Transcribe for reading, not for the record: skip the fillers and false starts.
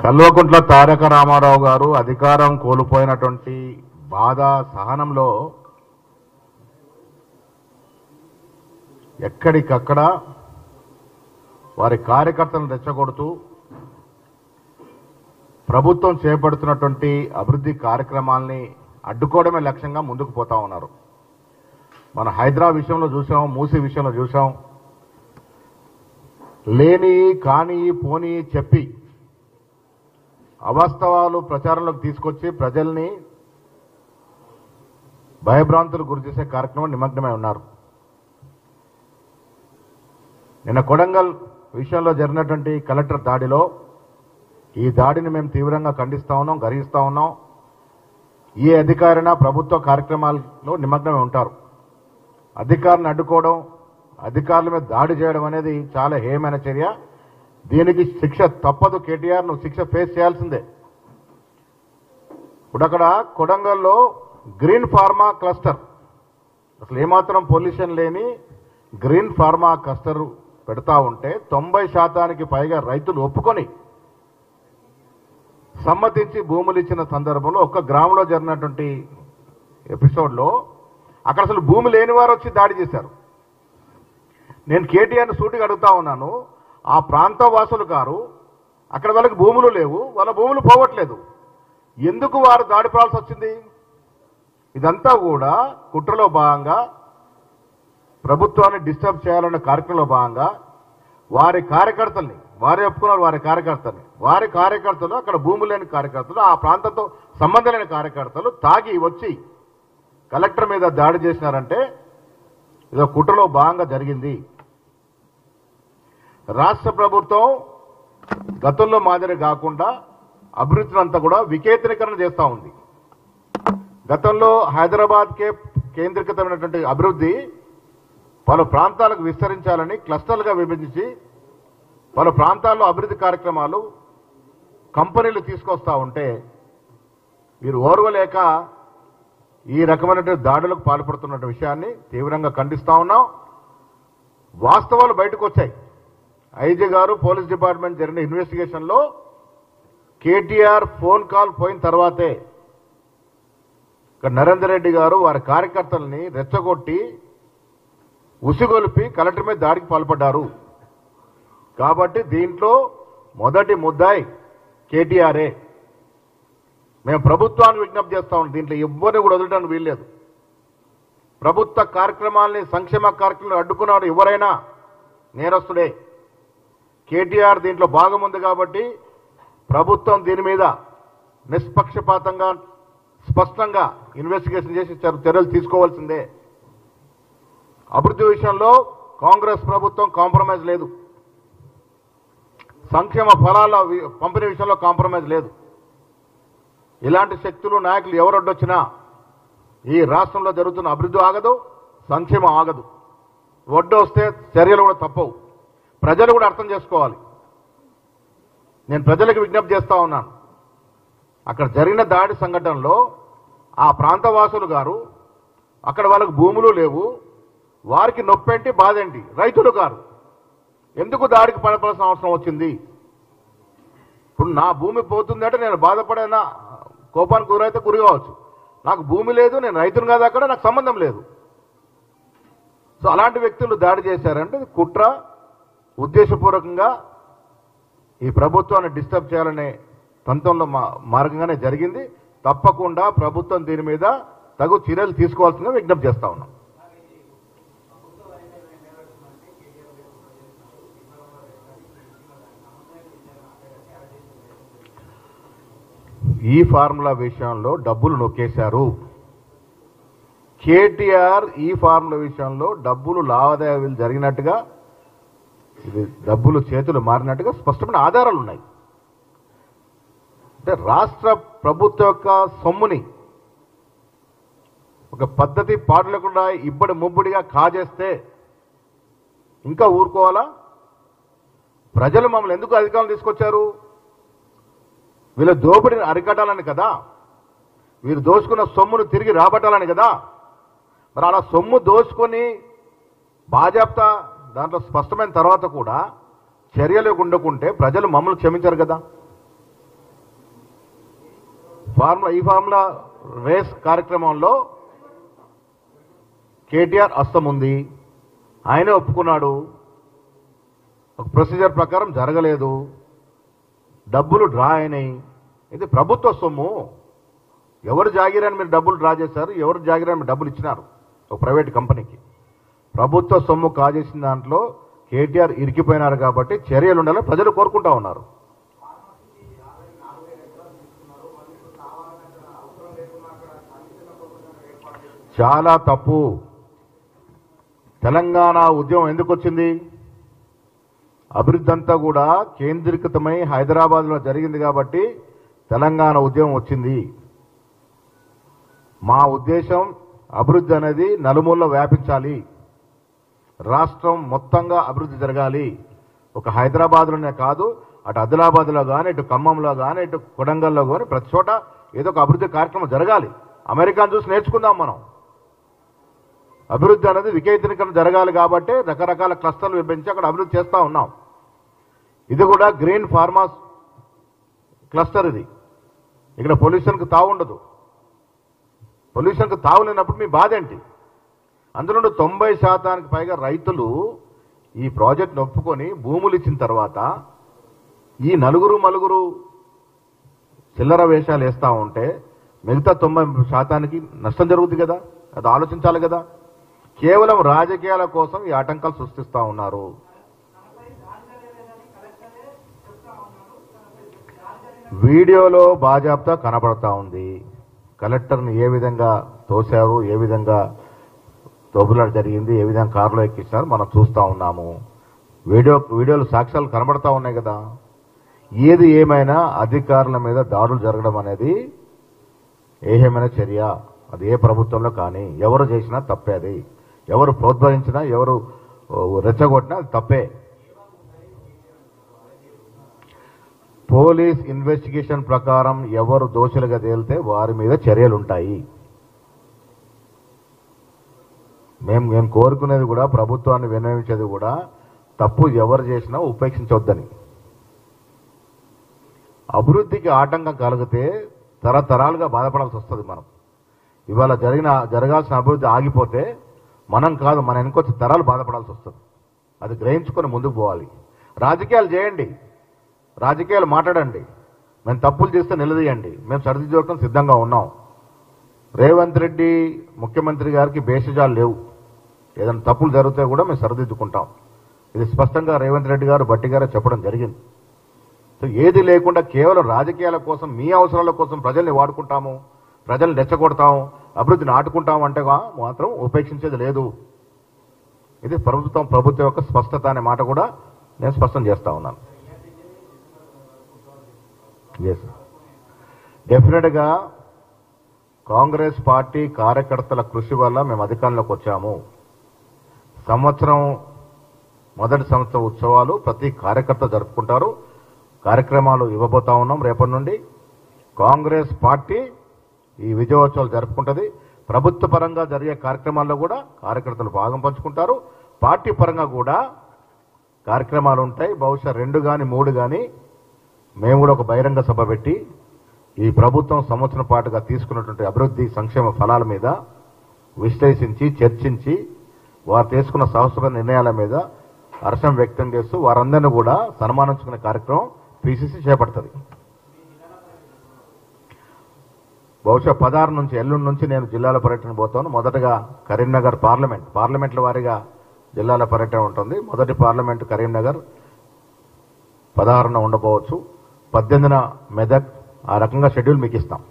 కల్వకుంట్ల తారక రామారావు గారు అధికారం కోల్పోయినటువంటి బాధ సహనంలో ఎక్కడికక్కడ వారి కార్యకర్తలను రెచ్చగొడుతూ ప్రభుత్వం చేపడుతున్నటువంటి అభివృద్ధి కార్యక్రమాల్ని అడ్డుకోవడమే లక్ష్యంగా ముందుకు పోతా ఉన్నారు. మన హైదరాబాద్ విషయంలో చూసాం, మూసీ విషయంలో చూసాం. లేని కాని పోని చెప్పి అవాస్తవాలు ప్రచారంలోకి తీసుకొచ్చి ప్రజల్ని భయభ్రాంతులు గురి చేసే కార్యక్రమం నిమగ్నమై ఉన్నారు. నిన్న కొడంగల్ విషయంలో జరిగినటువంటి కలెక్టర్ దాడిలో ఈ దాడిని మేము తీవ్రంగా ఖండిస్తా ఉన్నాం, గర్హిస్తా ఉన్నాం. ఏ అధికారైనా ప్రభుత్వ కార్యక్రమాల్లో నిమగ్నమై ఉంటారు. అధికారులను అడ్డుకోవడం, అధికారుల మీద దాడి చేయడం అనేది చాలా హేయమైన చర్య. దీనికి శిక్ష తప్పదు. కేటీఆర్, నువ్వు శిక్ష ఫేస్ చేయాల్సిందే. ఇప్పుడు అక్కడ కొడంగల్లో గ్రీన్ ఫార్మా క్లస్టర్, అసలు ఏమాత్రం పొల్యూషన్ లేని గ్రీన్ ఫార్మా క్లస్టర్ పెడతా ఉంటే 90% పైగా రైతులు ఒప్పుకొని సమ్మతించి భూములు ఇచ్చిన సందర్భంలో ఒక్క గ్రామంలో జరిగినటువంటి ఎపిసోడ్లో అక్కడ అసలు భూమి లేని వారు వచ్చి దాడి చేశారు. నేను కేటీఆర్ని సూటిగా అడుగుతా ఉన్నాను, ఆ ప్రాంత వాసులు గారు అక్కడ వాళ్ళకి భూములు లేవు, వాళ్ళ భూములు పోవట్లేదు, ఎందుకు వారు దాడి పడాల్సి వచ్చింది? ఇదంతా కూడా కుట్రలో భాగంగా ప్రభుత్వాన్ని డిస్టర్బ్ చేయాలనే కార్యక్రమంలో భాగంగా వారి కార్యకర్తల్ని, వారే ఒప్పుకున్నారు వారి కార్యకర్తలు అక్కడ భూములు లేని కార్యకర్తలు, ఆ ప్రాంతంతో సంబంధం లేని కార్యకర్తలు తాగి వచ్చి కలెక్టర్ మీద దాడి చేసినారంటే ఇదో కుట్రలో భాగంగా జరిగింది. రాష్ట్ర ప్రభుత్వం గతంలో మాదిరి కాకుండా అభివృద్ధిని అంతా కూడా వికేంద్రీకరణ చేస్తూ ఉంది. గతంలో హైదరాబాద్కే కేంద్రీకృతమైనటువంటి అభివృద్ధి పలు ప్రాంతాలకు విస్తరించాలని క్లస్టర్లుగా విభజించి పలు ప్రాంతాల్లో అభివృద్ధి కార్యక్రమాలు కంపెనీలు తీసుకొస్తా ఉంటే మీరు ఓర్వలేక ఈ రకమైనటువంటి దాడులకు పాల్పడుతున్న విషయాన్ని తీవ్రంగా ఖండిస్తా ఉన్నాం. వాస్తవాలు బయటకు వచ్చాయి. ఐజీ గారు, పోలీస్ డిపార్ట్మెంట్ జరిగిన ఇన్వెస్టిగేషన్లో కేటీఆర్ ఫోన్ కాల్ పోయిన తర్వాతే ఇక్కడ నరేందర్ రెడ్డి గారు వారి కార్యకర్తల్ని రెచ్చగొట్టి ఉసిగొలిపి కలెక్టర్ మీద దాడికి పాల్పడ్డారు. కాబట్టి దీంట్లో మొదటి ముద్దాయి కేటీఆర్ఏ. మేము ప్రభుత్వాన్ని విజ్ఞప్తి చేస్తా ఉన్నాం, దీంట్లో ఎవ్వరిని కూడా వదలడానికి వీల్లేదు. ప్రభుత్వ కార్యక్రమాల్ని, సంక్షేమ కార్యక్రమాలు అడ్డుకున్నాడు ఎవరైనా నేరస్తుడే. కేటీఆర్ దీంట్లో భాగం ఉంది కాబట్టి ప్రభుత్వం దీని మీద నిష్పక్షపాతంగా స్పష్టంగా ఇన్వెస్టిగేషన్ చేసి చర్యలు తీసుకోవాల్సిందే. అభివృద్ధి విషయంలో కాంగ్రెస్ ప్రభుత్వం కాంప్రమైజ్ లేదు, సంక్షేమ ఫలాల పంపిణీ విషయంలో కాంప్రమైజ్ లేదు. ఇలాంటి శక్తులు, నాయకులు ఎవరొడ్డొచ్చినా ఈ రాష్ట్రంలో జరుగుతున్న అభివృద్ధి ఆగదు, సంక్షేమం ఆగదు. ఒడ్డు వస్తే చర్యలు కూడా తప్పవు. ప్రజలు కూడా అర్థం చేసుకోవాలి. నేను ప్రజలకు విజ్ఞప్తి చేస్తా ఉన్నాను, అక్కడ జరిగిన దాడి సంఘటనలో ఆ ప్రాంతవాసులు గారు అక్కడ వాళ్ళకు భూములు లేవు, వారికి నొప్పేంటి, బాధేంటి? రైతులు గారు ఎందుకు దాడికి పడవలసిన అవసరం వచ్చింది? ఇప్పుడు నా భూమి పోతుందంటే నేను బాధపడేనా, కోపానికి గురైతే గురి కావచ్చు. నాకు భూమి లేదు, నేను రైతును కాదు, అక్కడ నాకు సంబంధం లేదు. సో అలాంటి వ్యక్తులు దాడి చేశారంటే కుట్ర, ఉద్దేశపూర్వకంగా ఈ ప్రభుత్వాన్ని డిస్టర్బ్ చేయాలనే తంత్రంలో మార్గంగానే జరిగింది. తప్పకుండా ప్రభుత్వం దీని మీద తగు చర్యలు తీసుకోవాల్సిందిగా విజ్ఞప్తి చేస్తా ఉన్నాం. ఈ ఫార్ములా విషయంలో డబ్బులు నొక్కేశారు. కేటీఆర్ ఈ ఫార్ములా విషయంలో డబ్బులు లావాదేవీలు జరిగినట్టుగా, ఇది డబ్బులు చేతులు మారినట్టుగా స్పష్టమైన ఆధారాలు ఉన్నాయి. అంటే రాష్ట్ర ప్రభుత్వం యొక్క సొమ్ముని ఒక పద్ధతి పాటు లేకుండా ఇబ్బడి ముబ్బడిగా కాజేస్తే ఇంకా ఊరుకోవాలా? ప్రజలు మమ్మల్ని ఎందుకు అధికారం తీసుకొచ్చారు? వీళ్ళ దోపిడిని అరికట్టాలని కదా, వీరు దోచుకున్న సొమ్మును తిరిగి రాబట్టాలని కదా. మరి అలా సొమ్ము దోచుకొని బాజాప్తా దాంట్లో స్పష్టమైన తర్వాత కూడా చర్యలు ఉండకుంటే ప్రజలు మమ్మల్ని క్షమించారు కదా. ఫార్ములా రేస్ కార్యక్రమంలో కేటీఆర్ హస్తం ఉంది. ఆయనే ఒప్పుకున్నాడు. ఒక ప్రొసీజర్ ప్రకారం జరగలేదు, డబ్బులు డ్రా అయినాయి. ఇది ప్రభుత్వ సొమ్ము. ఎవరు జాగిరని మీరు డబ్బులు డ్రా చేశారు, ఎవరు జాగిరని మీరు డబ్బులు ఇచ్చినారు ఒక ప్రైవేట్ కంపెనీకి. ప్రభుత్వ సొమ్ము కాజేసిన దాంట్లో కేటీఆర్ ఇరికిపోయినారు కాబట్టి చర్యలు ఉండాలని ప్రజలు కోరుకుంటా ఉన్నారు. చాలా తప్పు. తెలంగాణ ఉద్యమం ఎందుకు వచ్చింది? అభివృద్ధి అంతా కూడా కేంద్రీకృతమై హైదరాబాద్లో జరిగింది కాబట్టి తెలంగాణ ఉద్యమం వచ్చింది. మా ఉద్దేశం అభివృద్ధి అనేది నలుమూలలో వ్యాపించాలి, రాష్ట్రం మొత్తంగా అభివృద్ధి జరగాలి. ఒక హైదరాబాద్లోనే కాదు, అటు ఆదిలాబాద్లో కానీ, ఇటు ఖమ్మంలో కానీ, ఇటు కొడంగల్లో కానీ ప్రతి చోట ఏదో ఒక అభివృద్ధి కార్యక్రమం జరగాలి. అమెరికాను చూసి నేర్చుకుందాం మనం. అభివృద్ధి అనేది వికేంద్రీకరణ జరగాలి కాబట్టి రకరకాల క్లస్టర్లు విభజించి అక్కడ అభివృద్ధి చేస్తూ ఉన్నాం. ఇది కూడా గ్రీన్ ఫార్మాస్ క్లస్టర్. ఇది ఇక్కడ పొల్యూషన్కి తావు ఉండదు. పొల్యూషన్కి తావు లేనప్పుడు మీ బాధ ఏంటి? అందులో 90% పైగా రైతులు ఈ ప్రాజెక్ట్ను ఒప్పుకొని భూములు ఇచ్చిన తర్వాత ఈ నలుగురు చిల్లర వేషాలు వేస్తూ ఉంటే మిగతా 90% నష్టం జరుగుతుంది కదా. అది ఆలోచించాలి కదా. కేవలం రాజకీయాల కోసం ఈ ఆటంకాలు సృష్టిస్తూ ఉన్నారు. వీడియోలో బాజాబ్తా కనబడతా ఉంది. కలెక్టర్ని ఏ విధంగా తోశారు, ఏ విధంగా తోపులాట జరిగింది, ఏ విధంగా కారులో ఎక్కించినారు మనం చూస్తూ ఉన్నాము. వీడియోలు సాక్ష్యాలు కనబడతా ఉన్నాయి కదా. ఏది ఏమైనా అధికారుల మీద దాడులు జరగడం అనేది ఏమైనా చర్య. అది ఏ ప్రభుత్వంలో కానీ ఎవరు చేసినా తప్పే. అది ఎవరు ప్రోత్సహించినా, ఎవరు రెచ్చగొట్టినా అది తప్పే. పోలీస్ ఇన్వెస్టిగేషన్ ప్రకారం ఎవరు దోషులుగా తేలితే వారి మీద చర్యలుంటాయి. మేము కోరుకునేది కూడా, ప్రభుత్వాన్ని వినియోగించేది కూడా, తప్పు ఎవరు చేసినా ఉపేక్షించవద్దని. అభివృద్ధికి ఆటంకం కలిగితే తరతరాలుగా బాధపడాల్సి వస్తుంది. మనం ఇవాళ జరగాల్సిన అభివృద్ధి ఆగిపోతే మనం కాదు, మన వెనుకొచ్చి తరాలు బాధపడాల్సి వస్తుంది. అది గ్రహించుకొని ముందుకు పోవాలి. రాజకీయాలు చేయండి, రాజకీయాలు మాట్లాడండి. మేము తప్పులు చేస్తే నిలదీయండి, మేము సరిదిద్దుకోవడం సిద్ధంగా ఉన్నాం. రేవంత్ రెడ్డి ముఖ్యమంత్రి గారికి భేషజాలు లేవు. ఏదైనా తప్పులు జరిగితే కూడా మేము సరిదిద్దుకుంటాం. ఇది స్పష్టంగా రేవంత్ రెడ్డి గారు, భట్టి గారు చెప్పడం జరిగింది. సో ఏది లేకుండా కేవలం రాజకీయాల కోసం, మీ అవసరాల కోసం ప్రజల్ని వాడుకుంటాము, ప్రజల్ని రెచ్చగొడతాము, అభివృద్ధిని ఆటుకుంటాము అంటే మాత్రం ఉపేక్షించేది లేదు. ఇది ప్రభుత్వం యొక్క స్పష్టత అనే మాట కూడా నేను స్పష్టం చేస్తా ఉన్నాను. డెఫినెట్గా కాంగ్రెస్ పార్టీ కార్యకర్తల కృషి వల్ల మేము అధికారంలోకి వచ్చాము. మొదటి సంవత్సరం ఉత్సవాలు ప్రతి కార్యకర్త జరుపుకుంటారు. కార్యక్రమాలు ఇవ్వబోతా ఉన్నాం. రేపటి నుండి కాంగ్రెస్ పార్టీ ఈ విజయోత్సవాలు జరుపుకుంటుంది. ప్రభుత్వ పరంగా జరిగే కార్యక్రమాల్లో కూడా కార్యకర్తలు భాగం పంచుకుంటారు. పార్టీ పరంగా కూడా కార్యక్రమాలు ఉంటాయి. బహుశా 2 కానీ 3 కానీ మేము కూడా ఒక బహిరంగ సభ పెట్టి ఈ ప్రభుత్వం సంవత్సరం పాటుగా తీసుకున్నటువంటి అభివృద్ధి సంక్షేమ ఫలాల మీద విశ్లేషించి, చర్చించి, వారు తీసుకున్న సాహసమైన నిర్ణయాల మీద హర్షం వ్యక్తం చేస్తూ వారందరినీ కూడా సన్మానించుకునే కార్యక్రమం పిసిసి చేపడుతుంది. బహుశా 16 నుంచి ఎల్లుండి నుంచి నేను జిల్లాల పర్యటన పోతాను. మొదటగా కరీంనగర్ పార్లమెంట్ల వారీగా జిల్లాల పర్యటన ఉంటుంది. మొదటి పార్లమెంట్ కరీంనగర్ 16న ఉండబోవచ్చు, 18న మెదక్. ఆ రకంగా షెడ్యూల్ మీకు ఇస్తాం.